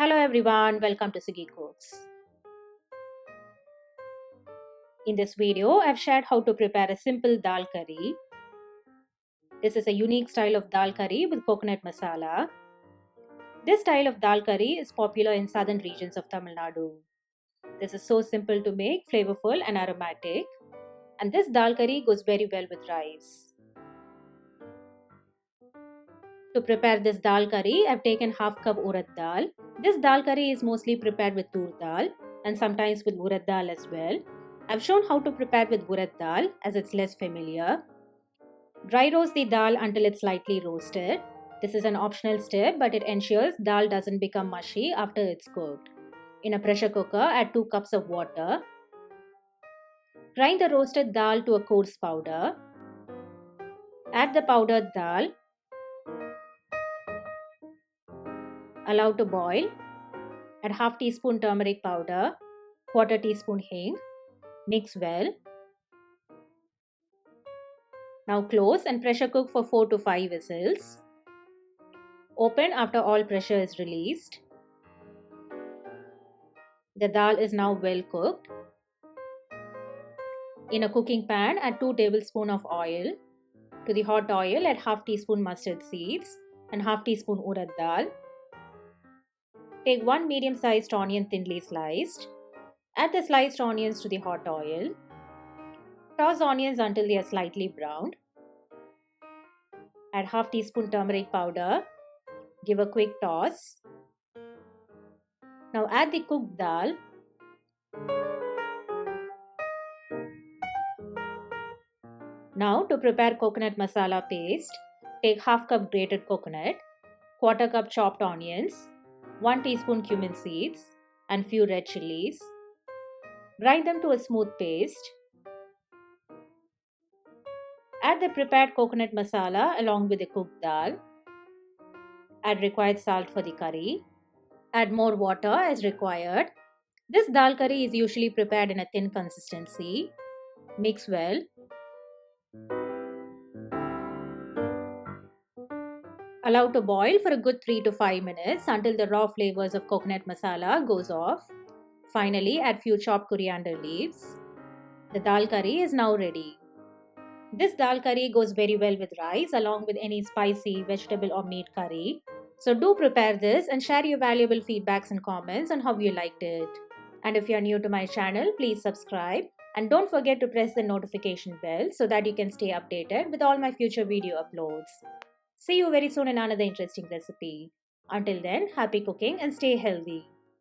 Hello everyone, welcome to Sugi Cooks. In this video, I've shared how to prepare a simple dal curry. This is a unique style of dal curry with coconut masala. This style of dal curry is popular in southern regions of Tamil Nadu. This is so simple to make, flavorful and aromatic. And this dal curry goes very well with rice. To prepare this dal curry, I've taken half cup Urad dal. This dal curry is mostly prepared with toor dal and sometimes with Urad dal as well. I've shown how to prepare with Urad dal as it's less familiar. Dry roast the dal until it's slightly roasted. This is an optional step, but it ensures dal doesn't become mushy after it's cooked. In a pressure cooker, add 2 cups of water. Grind the roasted dal to a coarse powder. Add the powdered dal. Allow to boil. Add half teaspoon turmeric powder, quarter teaspoon hing. Mix well. Now close and pressure cook for 4 to 5 whistles. Open after all pressure is released. The dal is now well cooked. In a cooking pan, add 2 tablespoons of oil. To the hot oil, add half teaspoon mustard seeds and half teaspoon urad dal. Take 1 medium-sized onion thinly sliced. Add the sliced onions to the hot oil. Toss onions until they are slightly browned. Add half teaspoon turmeric powder. Give a quick toss. Now add the cooked dal. Now to prepare coconut masala paste, take half cup grated coconut, quarter cup chopped onions, 1 teaspoon cumin seeds and few red chillies. Grind them to a smooth paste. Add the prepared coconut masala along with the cooked dal. Add required salt for the curry. Add more water as required. This dal curry is usually prepared in a thin consistency. Mix well. Allow to boil for a good 3 to 5 minutes until the raw flavors of coconut masala goes off. Finally, add few chopped coriander leaves. The dal curry is now ready. This dal curry goes very well with rice along with any spicy vegetable or meat curry. So do prepare this and share your valuable feedbacks and comments on how you liked it. And if you are new to my channel, please subscribe and don't forget to press the notification bell so that you can stay updated with all my future video uploads. See you very soon in another interesting recipe. Until then, happy cooking and stay healthy.